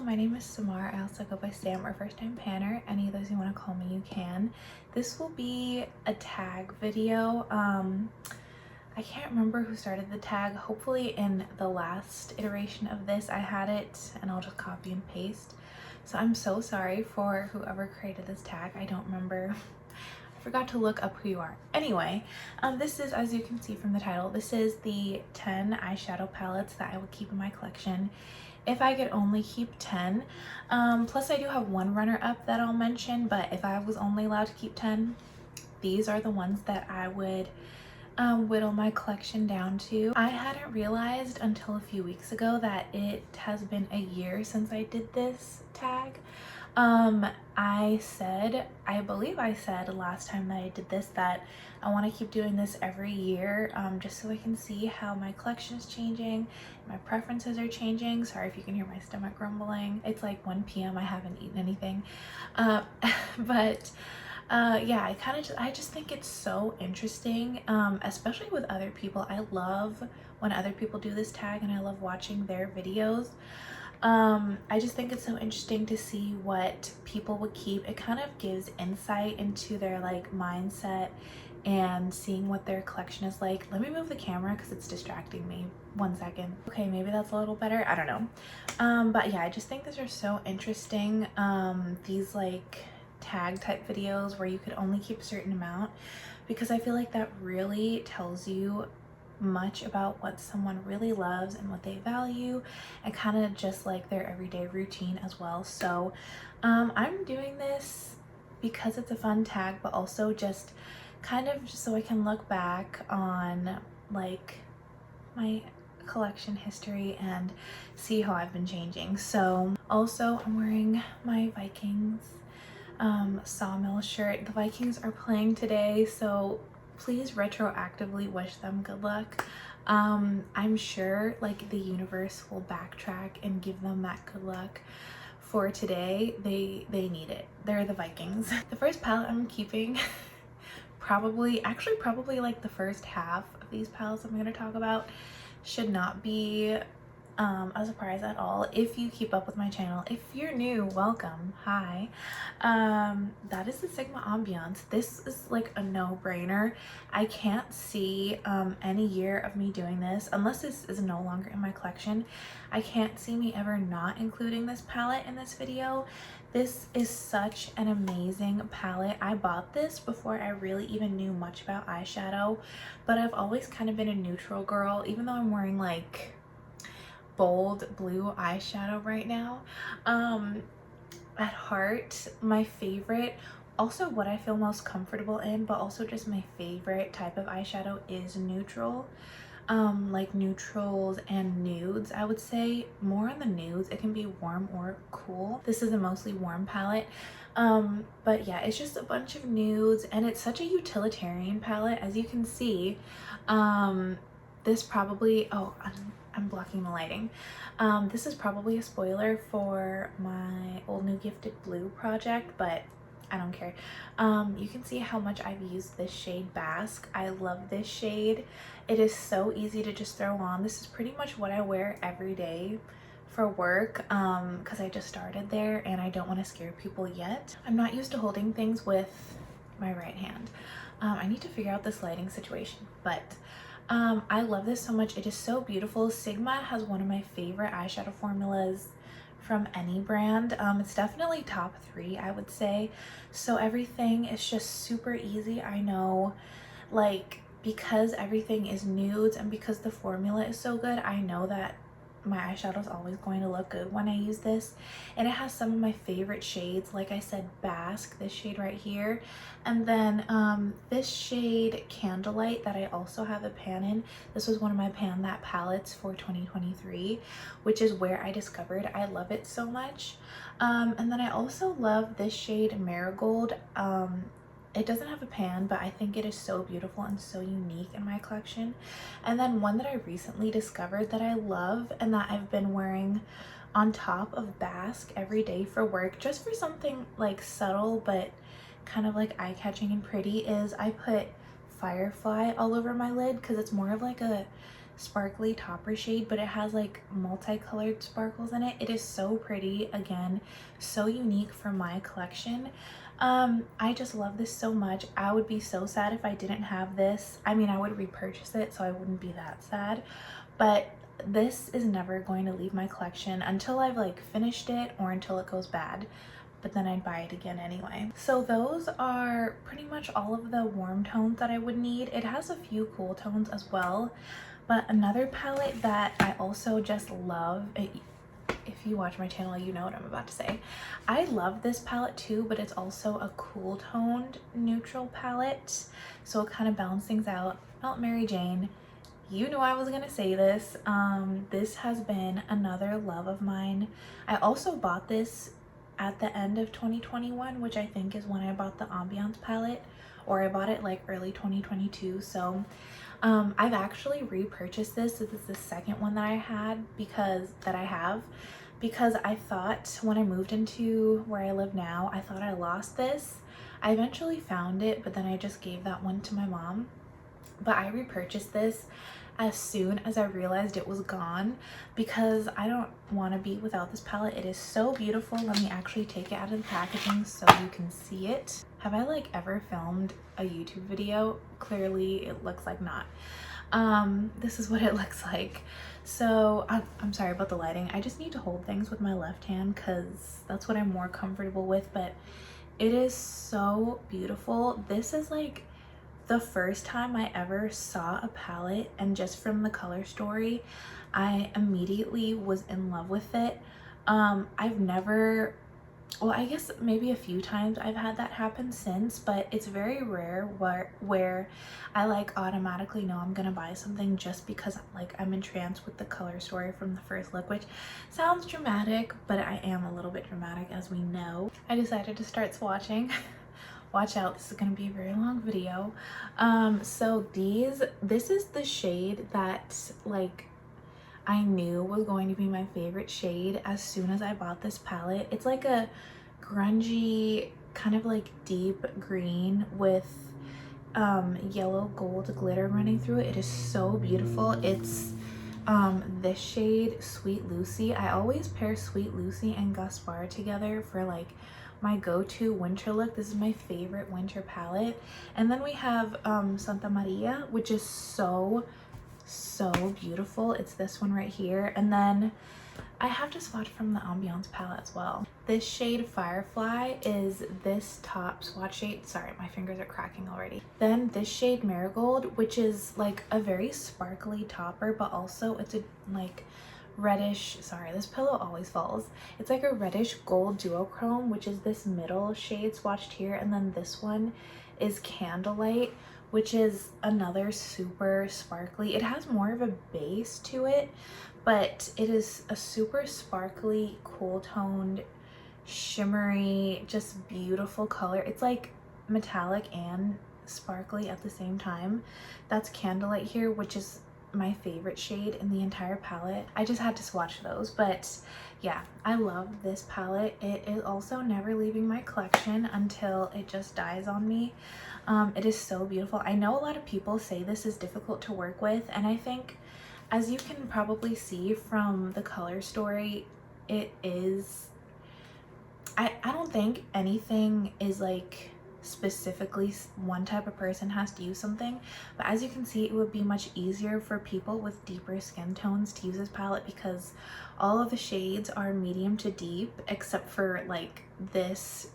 my name is Samar. I also go by Sam or First Time Panner. Any of those you want to call me, you can. This will be a tag video. I can't remember who started the tag. Hopefully in the last iteration of this I had it, and I'll just copy and paste. So I'm so sorry for whoever created this tag. I don't remember. I forgot to look up who you are. Anyway, this is, as you can see from the title, this is the 10 eyeshadow palettes that I will keep in my collection if I could only keep 10. Plus I do have one runner-up that I'll mention, but if I was only allowed to keep 10, these are the ones that I would whittle my collection down to. I hadn't realized until a few weeks ago that it has been a year since I did this tag. I believe I said last time that I did this that I want to keep doing this every year, just so I can see how my collection is changing, my preferences are changing. Sorry if you can hear my stomach grumbling. It's like 1 p.m. I haven't eaten anything. But yeah, I just think it's so interesting, especially with other people. I love when other people do this tag and I love watching their videos. I just think it's so interesting to see what people would keep. It kind of gives insight into their like mindset and seeing what their collection is like. Let me move the camera because it's distracting me. 1 second. Okay, maybe that's a little better. I don't know. But yeah, I just think these are so interesting. These like tag type videos where you could only keep a certain amount, because I feel like that really tells you much about what someone really loves and what they value, and kind of just like their everyday routine as well. So I'm doing this because it's a fun tag, but also just kind of just so I can look back on like my collection history and see how I've been changing. So also I'm wearing my Vikings Sawmill shirt. The Vikings are playing today, so please retroactively wish them good luck. I'm sure like the universe will backtrack and give them that good luck for today. They need it. They're the Vikings. The first palette I'm keeping probably like the first half of these palettes I'm going to talk about should not be a surprise at all if you keep up with my channel. If you're new, welcome. Hi. That is the Sigma Ambiance. This is like a no-brainer. I can't see any year of me doing this unless this is no longer in my collection. I can't see me ever not including this palette in this video. This is such an amazing palette. I bought this before I really even knew much about eyeshadow, but I've always kind of been a neutral girl, even though I'm wearing like bold blue eyeshadow right now. At heart, my favorite, also what I feel most comfortable in, but also just my favorite type of eyeshadow is neutral. Like neutrals and nudes. I would say more on the nudes. It can be warm or cool. This is a mostly warm palette. But yeah, it's just a bunch of nudes, and it's such a utilitarian palette, as you can see. This probably, oh, I'm blocking the lighting. This is probably a spoiler for my Old New Gifted Blue project, but I don't care. You can see how much I've used this shade Basque. I love this shade. It is so easy to just throw on. This is pretty much what I wear every day for work, because I just started there and I don't want to scare people yet. I'm not used to holding things with my right hand. I need to figure out this lighting situation, but I love this so much. It is so beautiful. Sigma has one of my favorite eyeshadow formulas from any brand. It's definitely top 3, I would say. So everything is just super easy. I know, like, because everything is nudes and because the formula is so good, I know that my eyeshadow is always going to look good when I use this. And it has some of my favorite shades, like I said, Basque, this shade right here, and then this shade Candlelight that I also have a pan in. This was one of my Pan That palettes for 2023, which is where I discovered I love it so much. And then I also love this shade Marigold. It doesn't have a pan, but I think it is so beautiful and so unique in my collection. And then one that I recently discovered that I love and that I've been wearing on top of Basque every day for work, just for something like subtle but kind of like eye-catching and pretty, is I put Firefly all over my lid because it's more of like a sparkly topper shade, but it has like multicolored sparkles in it. It is so pretty. Again, so unique for my collection. I just love this so much. I would be so sad if I didn't have this. I mean, I would repurchase it, so I wouldn't be that sad, but this is never going to leave my collection until I've like finished it or until it goes bad, but then I'd buy it again anyway. So those are pretty much all of the warm tones that I would need. It has a few cool tones as well, but another palette that I also just love, if you watch my channel, you know what I'm about to say. I love this palette too, but it's also a cool toned neutral palette, so it kind of balances things out. Not Mary Jane. You knew I was gonna say this. This has been another love of mine. I also bought this at the end of 2021, which I think is when I bought the Ambiance palette, or I bought it like early 2022. So I've actually repurchased this. This is the second one that I have because I thought when I moved into where I live now, I thought I lost this. I eventually found it, but then I just gave that one to my mom. But I repurchased this as soon as I realized it was gone because I don't want to be without this palette. It is so beautiful. Let me actually take it out of the packaging so you can see it. Have I like ever filmed a YouTube video? Clearly it looks like not. This is what it looks like. So I'm sorry about the lighting. I just need to hold things with my left hand because that's what I'm more comfortable with, but it is so beautiful. This is like the first time I ever saw a palette, and just from the color story, I immediately was in love with it. I've never, well, I guess maybe a few times I've had that happen since, but it's very rare where I like automatically know I'm gonna buy something just because like I'm entranced with the color story from the first look, which sounds dramatic, but I am a little bit dramatic, as we know. I decided to start swatching. Watch out, this is gonna be a very long video. So this is the shade that like I knew was going to be my favorite shade as soon as I bought this palette. It's like a grungy, kind of like deep green with yellow gold glitter running through it. It is so beautiful. It's this shade, Sweet Lucy. I always pair Sweet Lucy and Gaspar together for like my go-to winter look. This is my favorite winter palette. And then we have Santa Maria, which is so beautiful. It's this one right here. And then I have to swatch from the Ambiance palette as well. This shade Firefly is this top swatch shade. Sorry, my fingers are cracking already. Then this shade Marigold, which is like a very sparkly topper, but also it's a like reddish, sorry, this pillow always falls. It's like a reddish gold duochrome, which is this middle shade swatched here. And then this one is Candlelight, which is another super sparkly. It has more of a base to it, but it is a super sparkly, cool toned, shimmery, just beautiful color. It's like metallic and sparkly at the same time. That's Candlelight here, which is my favorite shade in the entire palette. I just had to swatch those, but yeah, I love this palette. It is also never leaving my collection until it just dies on me. It is so beautiful. I know a lot of people say this is difficult to work with, and I think, as you can probably see from the color story, it is. I don't think anything is like specifically one type of person has to use something, but as you can see, it would be much easier for people with deeper skin tones to use this palette because all of the shades are medium to deep except for like these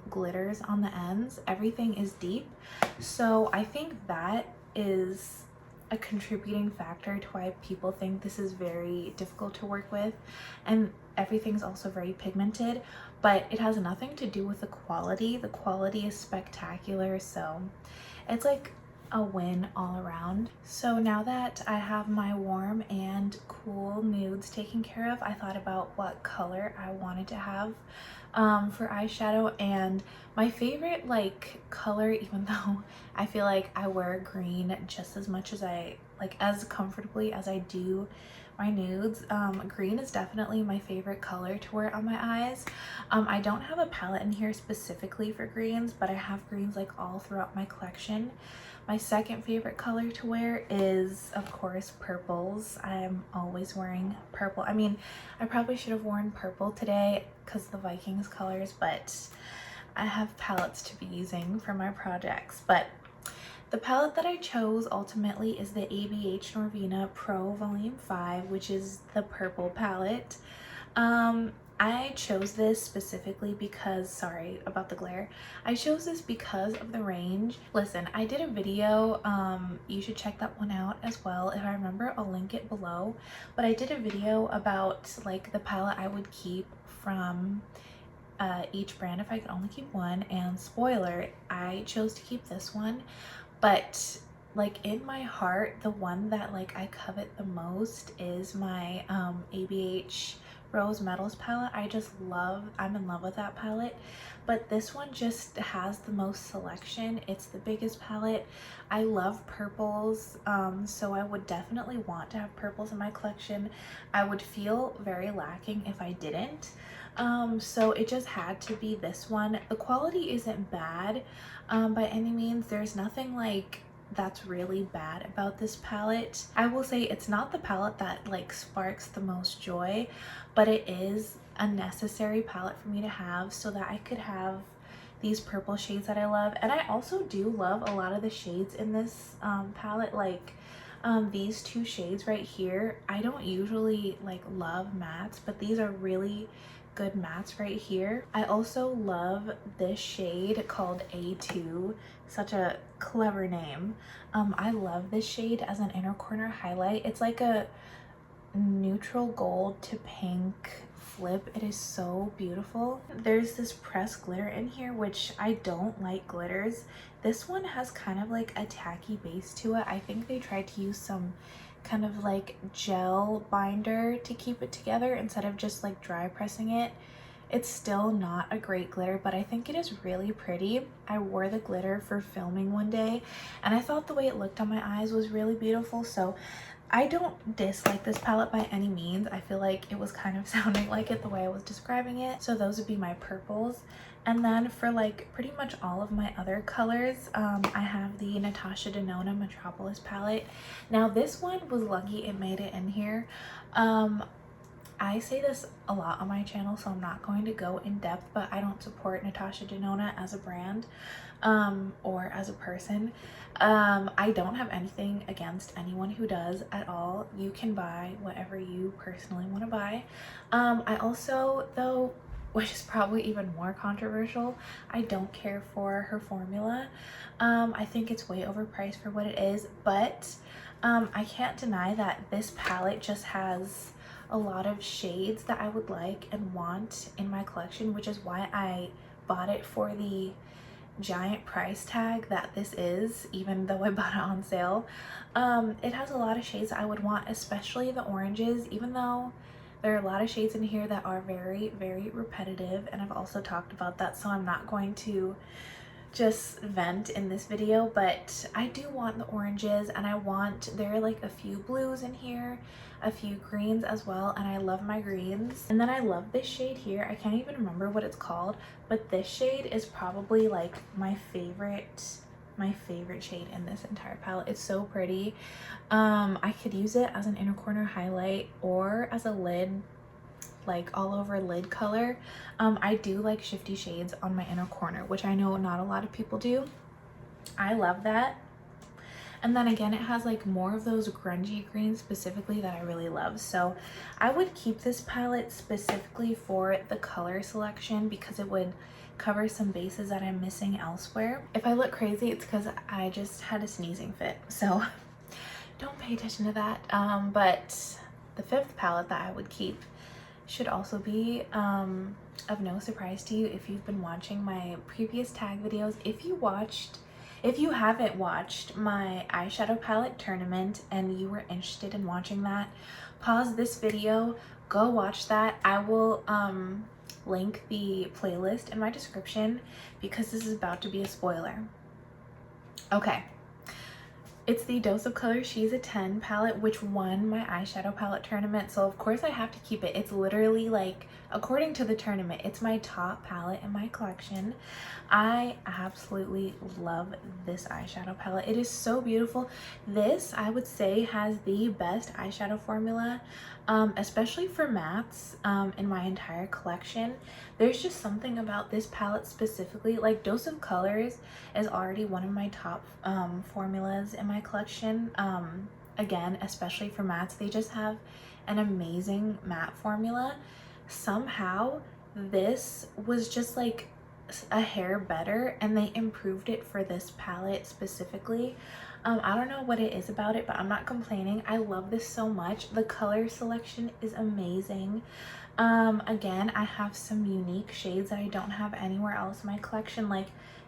glitters on the ends. Everything is deep, so I think that is a contributing factor to why people think this is very difficult to work with. And everything's also very pigmented, but it has nothing to do with the quality. The quality is spectacular, so it's like a win all around. So now that I have my warm and cool nudes taken care of, I thought about what color I wanted to have for eyeshadow, and my favorite like color, even though I feel like I wear green just as much as I like as comfortably as I do my nudes. Green is definitely my favorite color to wear on my eyes. I don't have a palette in here specifically for greens, but I have greens like all throughout my collection. My second favorite color to wear is, of course, purples. I'm always wearing purple. I mean, I probably should have worn purple today because the Vikings colors, but I have palettes to be using for my projects. But the palette that I chose ultimately is the ABH Norvina Pro Volume 5, which is the purple palette. I chose this specifically because, sorry about the glare, I chose this because of the range. Listen, I did a video, you should check that one out as well. If I remember, I'll link it below. But I did a video about like the palette I would keep from each brand if I could only keep one, and spoiler, I chose to keep this one. But like in my heart, the one that like I covet the most is my ABH Rose Metals palette. I'm in love with that palette. But this one just has the most selection. It's the biggest palette. I love purples, so I would definitely want to have purples in my collection. I would feel very lacking if I didn't. So it just had to be this one. The quality isn't bad by any means. There's nothing like that's really bad about this palette. I will say it's not the palette that like sparks the most joy, but it is a necessary palette for me to have so that I could have these purple shades that I love. And I also do love a lot of the shades in this palette, like these two shades right here. I don't usually like love mattes, but these are really good mattes right here. I also love this shade called A2, such a clever name. I love this shade as an inner corner highlight. It's like a neutral gold to pink flip. It is so beautiful. There's this pressed glitter in here, which I don't like glitters. This one has kind of like a tacky base to it. I think they tried to use some kind of like gel binder to keep it together instead of just like dry pressing it. It's still not a great glitter, but I think it is really pretty. I wore the glitter for filming one day and I thought the way it looked on my eyes was really beautiful. So I don't dislike this palette by any means. I feel like it was kind of sounding like it the way I was describing it. So those would be my purples. And then for like pretty much all of my other colors, I have the Natasha Denona Metropolis palette. Now this one was lucky it made it in here. I say this a lot on my channel, so I'm not going to go in depth, but I don't support Natasha Denona as a brand or as a person. I don't have anything against anyone who does at all. You can buy whatever you personally want to buy. I also, though, which is probably even more controversial, I don't care for her formula. I think it's way overpriced for what it is, but I can't deny that this palette just has a lot of shades that I would like and want in my collection, which is why I bought it for the giant price tag that this is, even though I bought it on sale. It has a lot of shades that I would want, especially the oranges, even though there are a lot of shades in here that are very, very repetitive, and I've also talked about that, so I'm not going to just vent in this video, but I do want the oranges, and there are like a few blues in here, a few greens as well, and I love my greens. And then I love this shade here. I can't even remember what it's called, but this shade is probably like my favorite shade in this entire palette. It's so pretty. I could use it as an inner corner highlight or as a lid, like all over lid color. I do like shifty shades on my inner corner, which I know not a lot of people do. I love that. And then again, it has like more of those grungy greens specifically that I really love. So I would keep this palette specifically for the color selection because it would cover some bases that I'm missing elsewhere. If I look crazy, it's because I just had a sneezing fit. So don't pay attention to that. But the fifth palette that I would keep should also be of no surprise to you if you've been watching my previous tag videos. If you haven't watched my eyeshadow palette tournament and you were interested in watching that, pause this video, go watch that. I will link the playlist in my description because this is about to be a spoiler. Okay. It's the Dose of Color She's a 10 palette, which won my eyeshadow palette tournament. So of course I have to keep it. It's literally like, according to the tournament, it's my top palette in my collection. I absolutely love this eyeshadow palette. It is so beautiful. This, I would say, has the best eyeshadow formula, especially for mattes, in my entire collection. There's just something about this palette specifically. Like, Dose of Colors is already one of my top formulas in my collection. Again, especially for mattes, they just have an amazing matte formula. Somehow this was just like a hair better, and they improved it for this palette specifically. I don't know what it is about it, but I'm not complaining. I love this so much. The color selection is amazing. Again, I have some unique shades that I don't have anywhere else in my collection, like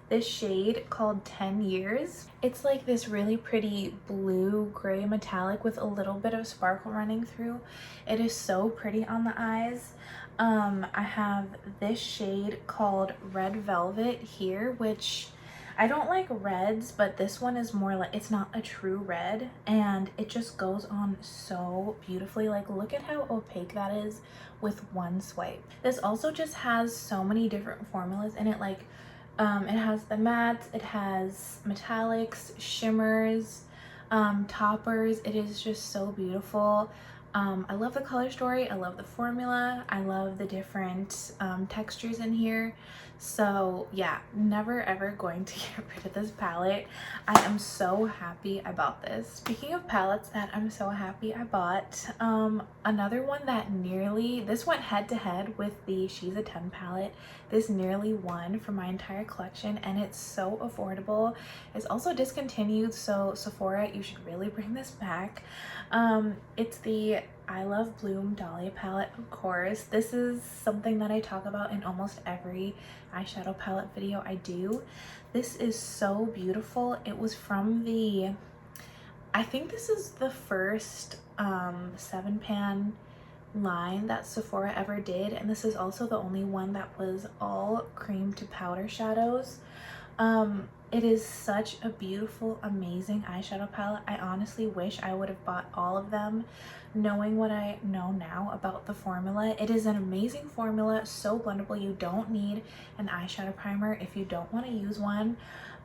this shade called 10 Years. It's like this really pretty blue gray metallic with a little bit of sparkle running through. It is so pretty on the eyes. I have this shade called Red Velvet here, which I don't like reds, but this one is more like, it's not a true red, and it just goes on so beautifully. Like, look at how opaque that is with one swipe. This also just has so many different formulas in it. Like, it has the mattes, it has metallics, shimmers, toppers. It is just so beautiful. I love the color story, I love the formula, I love the different textures in here. So yeah, never ever going to get rid of this palette. I am so happy I bought this. Speaking of palettes that I'm so happy I bought, another one that nearly, this went head to head with the She's a 10 palette. This nearly won for my entire collection, and it's so affordable. It's also discontinued, so Sephora, you should really bring this back. It's the I Love Bloom Dahlia palette, of course. This is something that I talk about in almost every eyeshadow palette video I do. This is so beautiful. It was from the, I think this is the first 7-pan line that Sephora ever did, and this is also the only one that was all cream to powder shadows. It is such a beautiful, amazing eyeshadow palette. I honestly wish I would have bought all of them, knowing what I know now about the formula. It is an amazing formula, so blendable. You don't need an eyeshadow primer if you don't want to use one.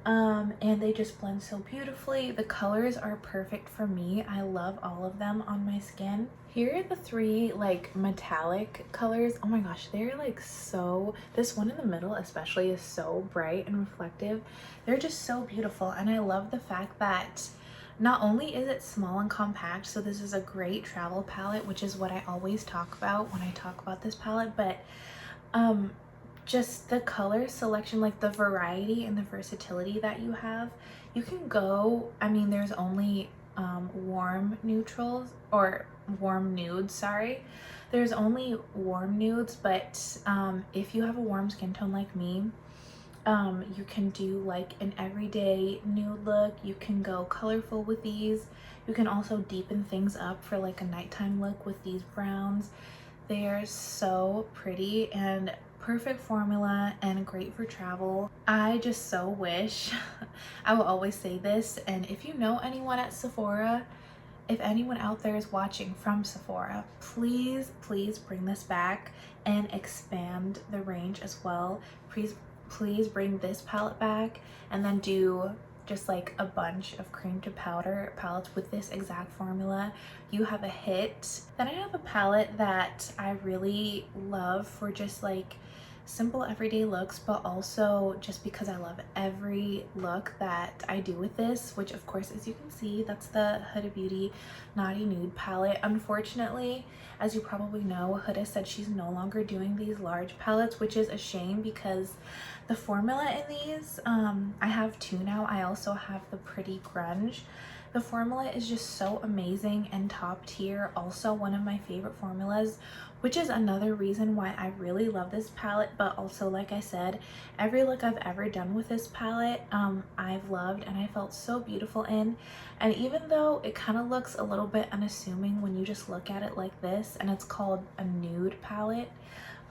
And they just blend so beautifully. The colors are perfect for me. I love all of them on my skin. Here are the three like metallic colors. Oh my gosh, they're like so, this one in the middle especially is so bright and reflective. They're just so beautiful, and I love the fact that not only is it small and compact, so this is a great travel palette, which is what I always talk about when I talk about this palette, but just the color selection, like the variety and the versatility that you have. You can go, I mean, there's only warm neutrals, or warm nudes, sorry. There's only warm nudes, but if you have a warm skin tone like me, you can do like an everyday nude look. You can go colorful with these. You can also deepen things up for like a nighttime look with these browns. They're so pretty and perfect formula and great for travel. I just so wish, I will always say this, and if you know anyone at Sephora, if anyone out there is watching from Sephora, please bring this back and expand the range as well. Please bring this palette back, and then do just like a bunch of cream to powder palettes with this exact formula. You have a hit. Then I have a palette that I really love for just like simple everyday looks, but also just because I love every look that I do with this, which of course, as you can see, that's the Huda Beauty Naughty Nude palette. Unfortunately, as you probably know, Huda said she's no longer doing these large palettes, which is a shame because the formula in these, I have two now. I also have the Pretty Grunge. The formula is just so amazing and top tier. Also one of my favorite formulas, which is another reason why I really love this palette. But also, like I said, every look I've ever done with this palette, I've loved and I felt so beautiful in. And even though it kind of looks a little bit unassuming when you just look at it like this, and it's called a nude palette,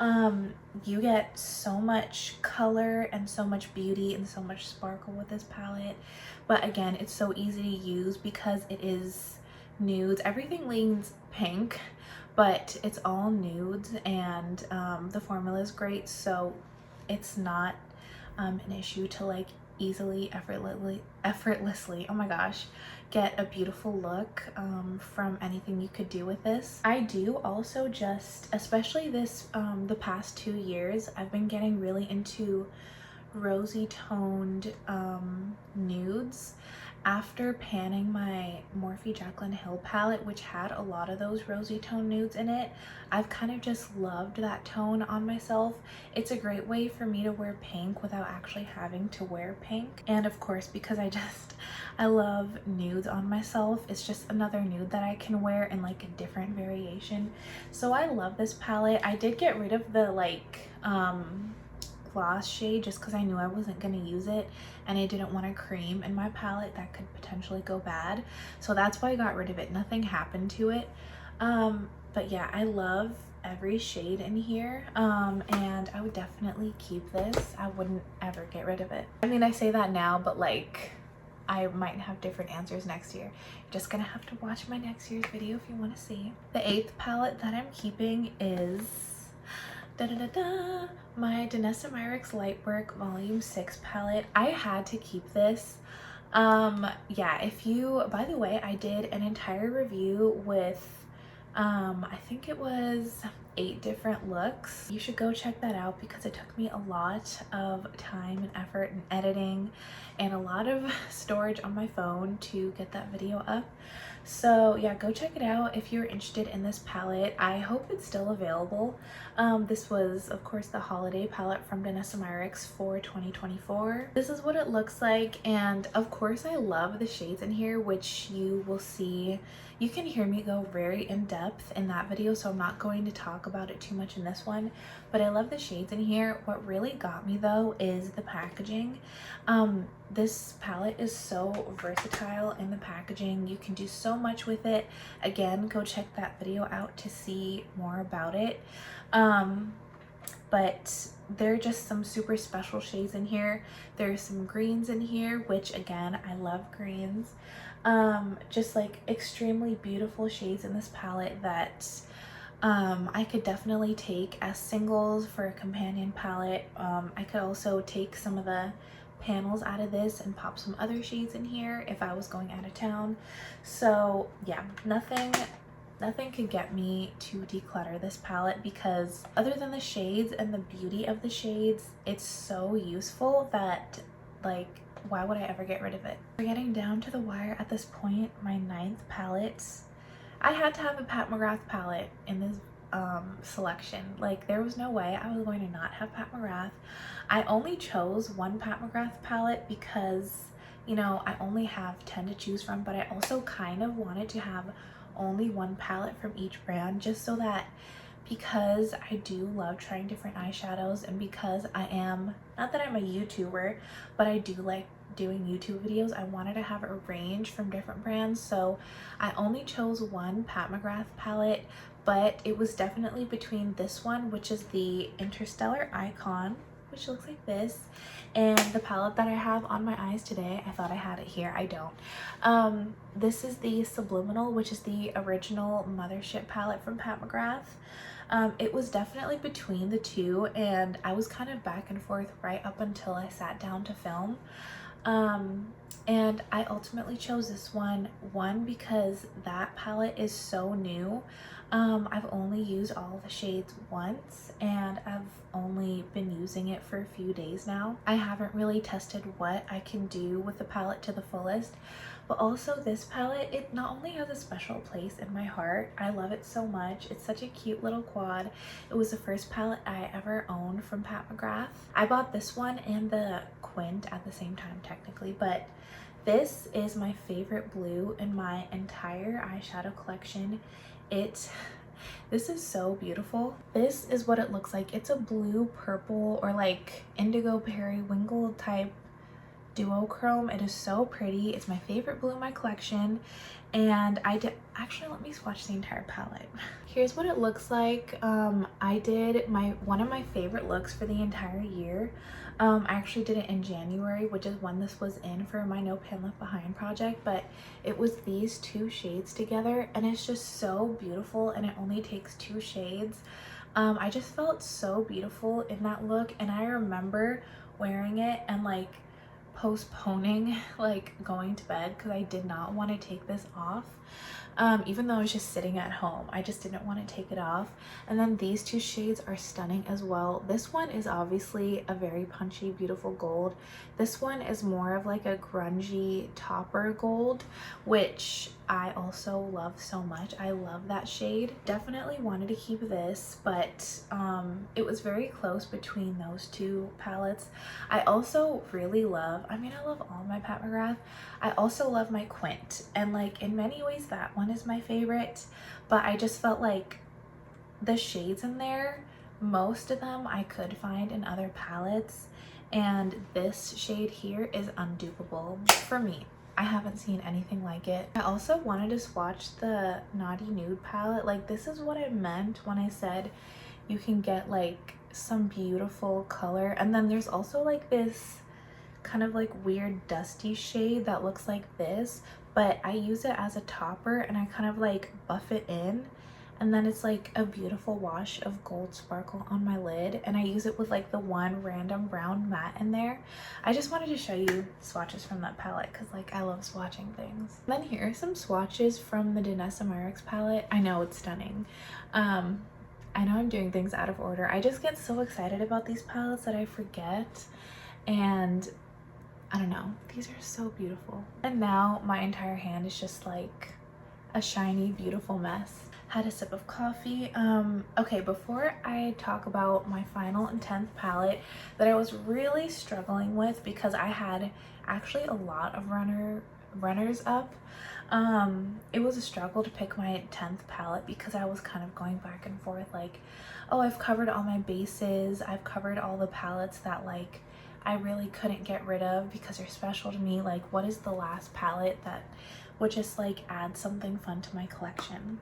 You get so much color and so much beauty and so much sparkle with this palette. But again, it's so easy to use because it is nudes. Everything leans pink, but it's all nudes, and the formula is great, so it's not an issue to like easily, effortlessly, oh my gosh, get a beautiful look from anything you could do with this. I do also just, especially this the past 2 years, I've been getting really into rosy toned nudes after panning my Morphe Jaclyn Hill palette, which had a lot of those rosy tone nudes in it. I've kind of just loved that tone on myself. It's a great way for me to wear pink without actually having to wear pink. And of course, because I love nudes on myself, it's just another nude that I can wear in like a different variation. So I love this palette. I did get rid of the like gloss shade just because I knew I wasn't going to use it, and I didn't want a cream in my palette that could potentially go bad, so that's why I got rid of it. Nothing happened to it. But yeah, I love every shade in here, and I would definitely keep this. I wouldn't ever get rid of it. I mean, I say that now, but like I might have different answers next year. You're just gonna have to watch my next year's video if you want to see. The 8th palette that I'm keeping is my Danessa Myricks Lightwork Volume 6 palette. I had to keep this. Yeah, if you, by the way, I did an entire review with I think it was 8 different looks. You should go check that out because it took me a lot of time and effort and editing and a lot of storage on my phone to get that video up. So yeah, go check it out if you're interested in this palette. I hope it's still available. This was, of course, the holiday palette from Danessa Myricks for 2024. This is what it looks like, and of course I love the shades in here, which you will see. You can hear me go very in depth in that video, so I'm not going to talk about it too much in this one, but I love the shades in here. What really got me though is the packaging. This palette is so versatile in the packaging. You can do so much with it. Again, go check that video out to see more about it. But there are just some super special shades in here. There's some greens in here, which again, I love greens. Just like extremely beautiful shades in this palette that I could definitely take as singles for a companion palette. I could also take some of the panels out of this and pop some other shades in here if I was going out of town. So yeah, nothing could get me to declutter this palette, because other than the shades and the beauty of the shades, it's so useful that like, why would I ever get rid of it? We're getting down to the wire at this point. My 9th palette, I had to have a Pat McGrath palette in this selection. Like, there was no way I was going to not have Pat McGrath. I only chose one Pat McGrath palette because, you know, I only have 10 to choose from, but I also kind of wanted to have only one palette from each brand, just so that, because I do love trying different eyeshadows, and because I am, not that I'm a YouTuber, but I do like doing YouTube videos, I wanted to have a range from different brands. So I only chose one Pat McGrath palette, but it was definitely between this one, which is the Interstellar Icon, which looks like this, and the palette that I have on my eyes today. I thought I had it here, I don't. This is the Subliminal, which is the original Mothership palette from Pat McGrath. It was definitely between the two, and I was kind of back and forth right up until I sat down to film. And I ultimately chose this one because that palette is so new. I've only used all the shades once, and I've only been using it for a few days now. I haven't really tested what I can do with the palette to the fullest, but also this palette, it not only has a special place in my heart, I love it so much. It's such a cute little quad. It was the first palette I ever owned from Pat McGrath. I bought this one and the Quint at the same time technically, but this is my favorite blue in my entire eyeshadow collection. This is so beautiful. This is what it looks like. It's a blue, purple, or like indigo periwinkle type duochrome. It is so pretty. It's my favorite blue in my collection. And I did actually, let me swatch the entire palette. Here's what it looks like. I did one of my favorite looks for the entire year. I actually did it in January, which is when this was in for my No Pan Left Behind project, but it was these two shades together, and it's just so beautiful, and it only takes 2 shades. I just felt so beautiful in that look, and I remember wearing it and like postponing like going to bed because I did not want to take this off. Even though I was just sitting at home, I just didn't want to take it off. And then these 2 shades are stunning as well. This one is obviously a very punchy, beautiful gold. This one is more of like a grungy topper gold, which I also love so much. I love that shade. Definitely wanted to keep this, but it was very close between those 2 palettes. I also really love, I love all my Pat McGrath. I also love my Quint, and like in many ways that one is my favorite, but I just felt like the shades in there, most of them I could find in other palettes, and this shade here is undupable for me. I haven't seen anything like it. I also wanted to swatch the Naughty Nude palette. Like, this is what I meant when I said you can get like some beautiful color. And then there's also like this kind of like weird dusty shade that looks like this, but I use it as a topper and I kind of like buff it in, and then it's like a beautiful wash of gold sparkle on my lid, and I use it with like the one random brown matte in there. I just wanted to show you swatches from that palette because like I love swatching things. Then here are some swatches from the Danessa Myricks palette. I know it's stunning. I know I'm doing things out of order. I just get so excited about these palettes that I forget, and I don't know, these are so beautiful. And now my entire hand is just like a shiny, beautiful mess. Had a sip of coffee. Okay, before I talk about my final and 10th palette that I was really struggling with because I had actually a lot of runners up. It was a struggle to pick my 10th palette because I was kind of going back and forth like, oh, I've covered all my bases. I've covered all the palettes that like I really couldn't get rid of because they're special to me. Like, what is the last palette that would just like add something fun to my collection?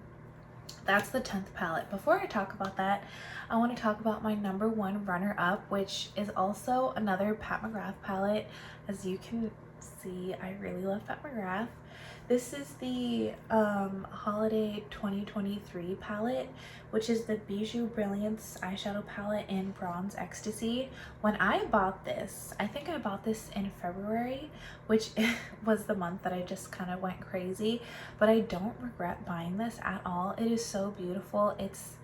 That's the 10th palette. Before I talk about that, I want to talk about my number 1 runner-up, which is also another Pat McGrath palette. As you can see, I really love Pat McGrath. This is the Holiday 2023 palette, which is the Bijou Brilliance eyeshadow palette in Bronze Ecstasy. When I bought this, I think I bought this in February, which was the month that I just kind of went crazy, but I don't regret buying this at all. It is so beautiful. It's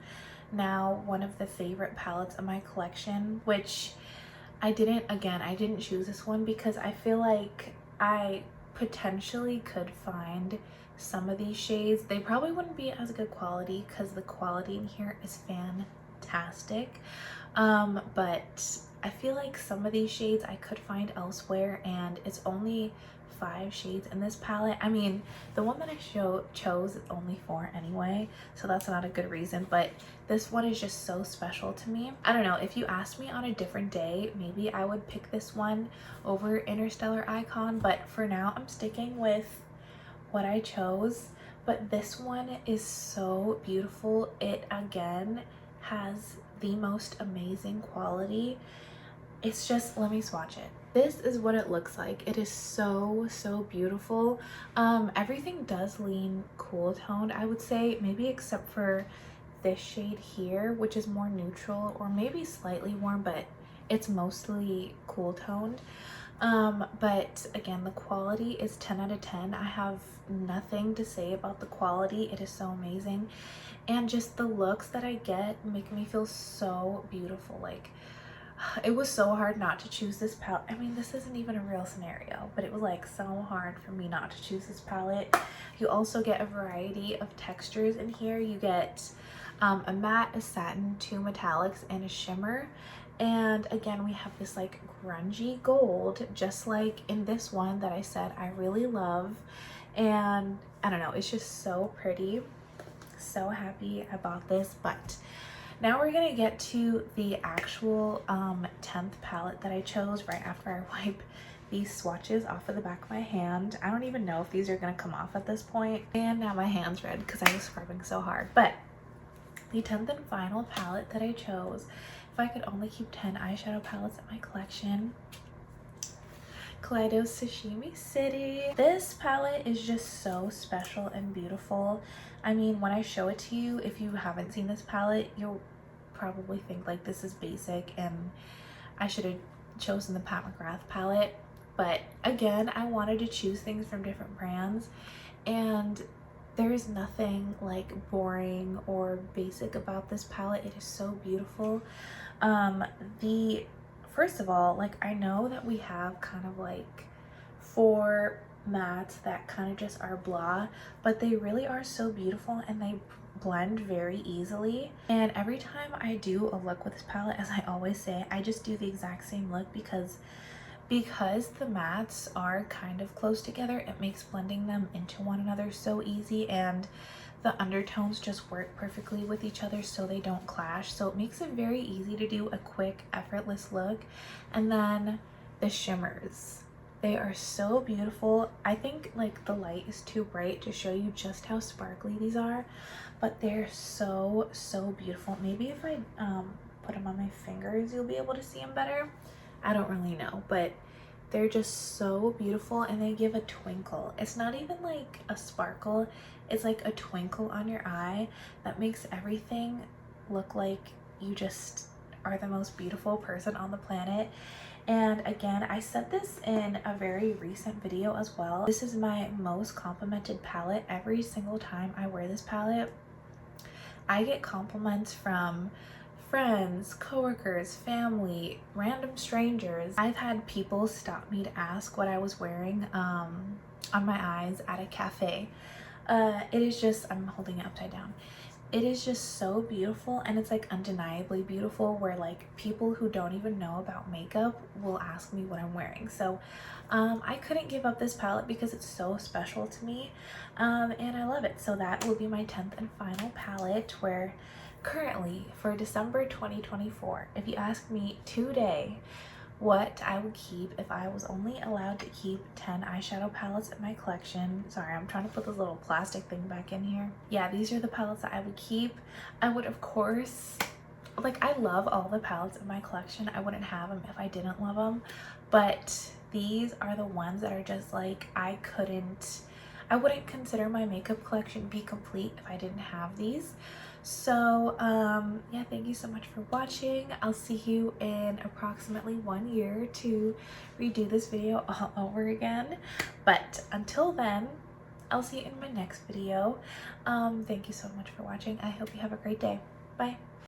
now one of the favorite palettes of my collection, which I didn't choose this one because I feel like I potentially could find some of these shades. They probably wouldn't be as good quality because the quality in here is fantastic, but I feel like some of these shades I could find elsewhere, and it's only 5 shades in this palette. I mean, the one that I chose is only 4 anyway, so that's not a good reason, but this one is just so special to me. I don't know, if you asked me on a different day, maybe I would pick this one over Interstellar Icon, but for now I'm sticking with what I chose. But this one is so beautiful. It again has the most amazing quality. It's just, let me swatch it. This is what it looks like. It is so beautiful. Everything does lean cool toned, I would say, maybe except for this shade here, which is more neutral or maybe slightly warm, but it's mostly cool toned. But again, the quality is 10 out of 10. I have nothing to say about the quality. It is so amazing, and just the looks that I get make me feel so beautiful. Like, it was so hard not to choose this palette. I mean, this isn't even a real scenario, but it was like so hard for me not to choose this palette. You also get a variety of textures in here. You get a matte, a satin, 2 metallics, and a shimmer. And again, we have this like grungy gold, just like in this one that I said I really love. And I don't know, it's just so pretty. So happy I bought this. But now we're gonna get to the actual 10th palette that I chose right after I wipe these swatches off of the back of my hand. I don't even know if these are gonna come off at this point. And now my hand's red because I was scrubbing so hard. But the 10th and final palette that I chose, if I could only keep 10 eyeshadow palettes in my collection, Kaleido's Sashimi City. This palette is just so special and beautiful. I mean, when I show it to you, if you haven't seen this palette, you'll probably think like this is basic and I should have chosen the Pat McGrath palette. But again, I wanted to choose things from different brands, and there is nothing like boring or basic about this palette. It is so beautiful. First of all, like, I know that we have kind of like 4 mattes that kind of just are blah, but they really are so beautiful and they blend very easily. And every time I do a look with this palette, as I always say, I just do the exact same look because the mattes are kind of close together. It makes blending them into one another so easy, and the undertones just work perfectly with each other so they don't clash. So it makes it very easy to do a quick, effortless look. And then the shimmers, they are so beautiful. I think like the light is too bright to show you just how sparkly these are, but they're so beautiful. Maybe if I put them on my fingers, you'll be able to see them better. I don't really know, but they're just so beautiful and they give a twinkle. It's not even like a sparkle, it's like a twinkle on your eye that makes everything look like you just are the most beautiful person on the planet. And again, I said this in a very recent video as well. This is my most complimented palette. Every single time I wear this palette, I get compliments from friends, coworkers, family, random strangers. I've had people stop me to ask what I was wearing on my eyes at a cafe. It is just, I'm holding it upside down. It is just so beautiful, and it's like undeniably beautiful, where like people who don't even know about makeup will ask me what I'm wearing. So I couldn't give up this palette because it's so special to me, and I love it. So that will be my 10th and final palette, where currently for December 2024, if you ask me today what I would keep if I was only allowed to keep 10 eyeshadow palettes in my collection. Sorry, I'm trying to put this little plastic thing back in here. Yeah, these are the palettes that I would keep. I would, of course, like, I love all the palettes in my collection. I wouldn't have them if I didn't love them, but these are the ones that are just like, I wouldn't consider my makeup collection be complete if I didn't have these. So yeah, thank you so much for watching. I'll see you in approximately 1 year to redo this video all over again, but until then, I'll see you in my next video. Thank you so much for watching. I hope you have a great day. Bye.